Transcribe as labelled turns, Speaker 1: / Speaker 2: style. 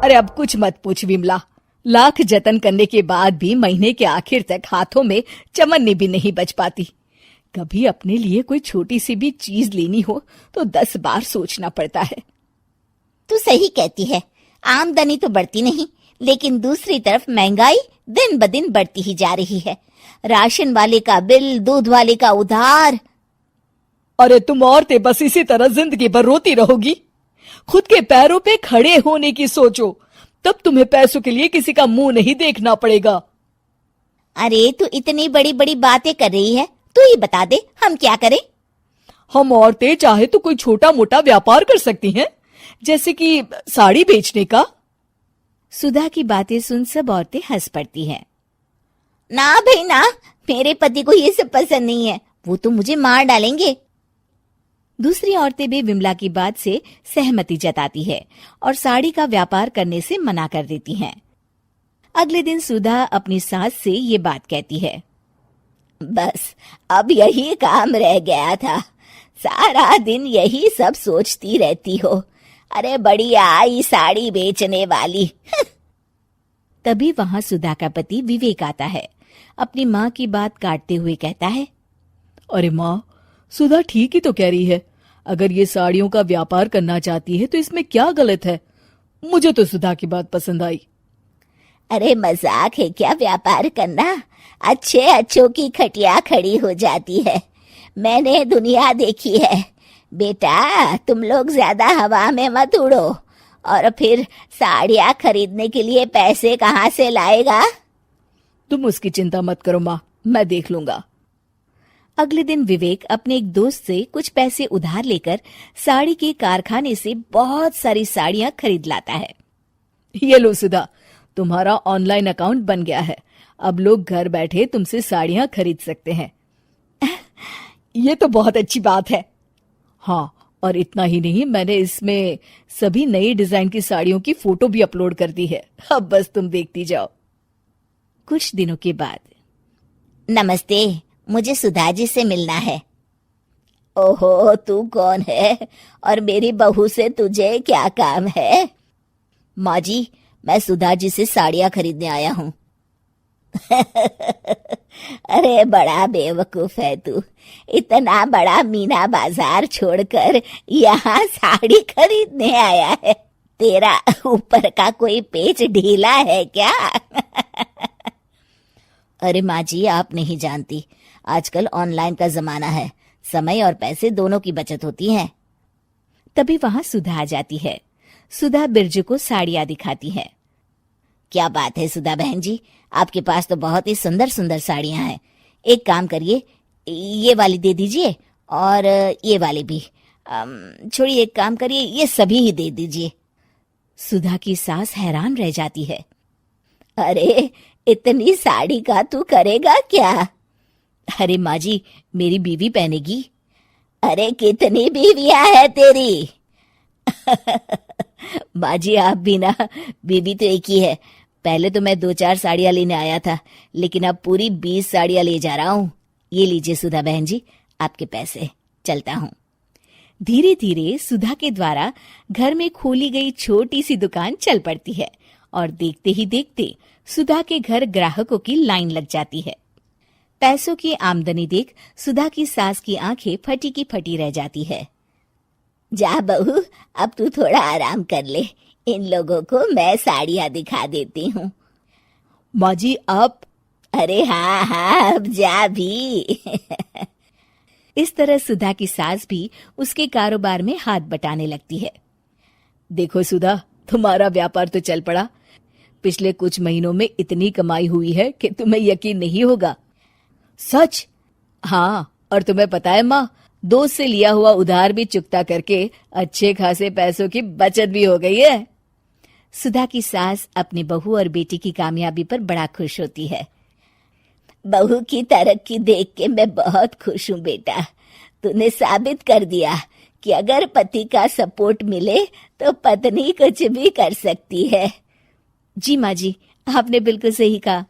Speaker 1: अरे अब कुछ मत पूछ विमला, लाख जतन करने के बाद भी महीने के आखिर तक हाथों में चमन्नी भी नहीं बच पाती। कभी अपने लिए कोई छोटी सी भी चीज लेनी हो तो 10 बार सोचना पड़ता है।
Speaker 2: तू सही कहती है, आमदनी तो बढ़ती नहीं, लेकिन दूसरी तरफ महंगाई दिन ब दिन बढ़ती ही जा रही है। राशन वाले का बिल, दूध वाले का उधार।
Speaker 1: अरे तुम औरतें बस इसी तरह जिंदगी भर रोती रहोगी। खुद के पैरों पे खड़े होने की सोचो, तब तुम्हें पैसों के लिए किसी का मुंह नहीं देखना पड़ेगा।
Speaker 2: अरे तू इतनी बड़ी बड़ी बातें कर रही है, तू ही बता दे हम क्या करें।
Speaker 1: हम औरतें चाहे तो कोई छोटा मोटा व्यापार कर सकती हैं, जैसे कि साड़ी बेचने का।
Speaker 2: सुधा की बातें सुन सब औरतें हंस पड़ती हैं। ना भाई ना, मेरे पति को ये सब पसंद नहीं है, वो तो मुझे मार डालेंगे। दूसरी औरतें भी विमला की बात से सहमति जताती है और साड़ी का व्यापार करने से मना कर देती हैं। अगले दिन सुधा अपनी सास से ये बात कहती है। बस अब यही काम रह गया था, सारा दिन यही सब सोचती रहती हो। अरे बढ़िया आई साड़ी बेचने वाली। तभी वहां सुधा का पति विवेक आता है। अपनी माँ की बात काटते हुए कहता है,
Speaker 1: अरे माँ, सुधा ठीक ही तो कह रही है। अगर ये साड़ियों का व्यापार करना चाहती है तो इसमें क्या गलत है? मुझे तो सुधा की बात पसंद आई।
Speaker 2: अरे मजाक है क्या व्यापार करना? अच्छे अच्छों की खटिया खड़ी हो जाती है। मैंने दुनिया देखी है। बेटा तुम लोग ज्यादा हवा में मत उड़ो, और फिर साड़ियाँ खरीदने के लिए पैसे कहाँ से लाएगा?
Speaker 1: तुम उसकी चिंता मत करो माँ, मैं देख लूंगा।
Speaker 2: अगले दिन विवेक अपने एक दोस्त से कुछ पैसे उधार लेकर साड़ी के कारखाने से बहुत सारी साड़ियाँ खरीद लाता है।
Speaker 1: ये लो सुधा, तुम्हारा ऑनलाइन अकाउंट बन गया है। अब लोग घर बैठे तुमसे साड़ियाँ खरीद सकते हैं। ये तो बहुत अच्छी बात है। हाँ, और इतना ही नहीं, मैंने इसमें सभी नई डिजाइन की साड़ियों की फोटो भी अपलोड कर दी है। अब बस तुम देखती जाओ।
Speaker 2: कुछ दिनों के बाद, नमस्ते, मुझे सुधा जी से मिलना है। ओहो, तू कौन है और मेरी बहू से तुझे क्या काम है? माँ जी, मैं सुधा जी से साड़ियाँ खरीदने आया हूँ। अरे बड़ा बेवकूफ है तू, इतना बड़ा मीना बाजार छोड़कर यहाँ साड़ी खरीदने आया है। तेरा ऊपर का कोई पेच ढीला है क्या? अरे माँ जी, आप नहीं जानती, आजकल ऑनलाइन का जमाना है, समय और पैसे दोनों की बचत होती है। तभी वहां सुधा आ जाती है। सुधा बिरजू को साड़ियाँ दिखाती है। क्या बात है सुधा बहन जी, आपके पास तो बहुत ही सुंदर सुंदर साड़ियाँ हैं। एक काम करिए, ये वाली दे दीजिए और ये वाली भी। छोड़िए, एक काम करिए, ये सभी ही दे दीजिए। सुधा की सास हैरान रह जाती है। अरे इतनी साड़ी का तू करेगा क्या? अरे माँ जी, मेरी बीवी पहनेगी। अरे कितनी बीवियां है तेरी? माँ जी आप भी ना, बीवी तो एक ही है। पहले तो मैं 2-4 साड़ियाँ लेने आया था, लेकिन अब पूरी 20 साड़ियाँ ले जा रहा हूँ। ये लीजिए सुधा बहन जी, आपके पैसे, चलता हूँ। धीरे धीरे सुधा के द्वारा घर में खोली गई छोटी सी दुकान चल पड़ती है और देखते ही देखते सुधा के घर ग्राहकों की लाइन लग जाती है। पैसों की आमदनी देख सुधा की सास की आंखें फटी की फटी रह जाती है। जा बहू, अब तू थोड़ा आराम कर ले, इन लोगों को मैं साड़ियाँ दिखा देती हूँ।
Speaker 1: माँ जी आप?
Speaker 2: अरे हाँ हाँ, अब जा भी। इस तरह सुधा की सास भी उसके कारोबार में हाथ बटाने लगती है।
Speaker 1: देखो सुधा, तुम्हारा व्यापार तो चल पड़ा। पिछले कुछ महीनों में इतनी कमाई हुई है कि तुम्हें यकीन नहीं होगा। सच? हाँ, और तुम्हें पता है माँ, दोस्त से लिया हुआ उधार भी चुकता करके अच्छे खासे पैसों की बचत भी हो गई है। सुधा की सास अपनी बहू और बेटी की कामयाबी पर बड़ा खुश होती है। बहू की तरक्की देख के मैं बहुत खुश हूँ बेटा। तूने साबित कर दिया कि अगर पति का सपोर्ट मिले तो पत्नी कुछ भी कर सकती है। जी माँ जी, आपने बिल्कुल सही कहा।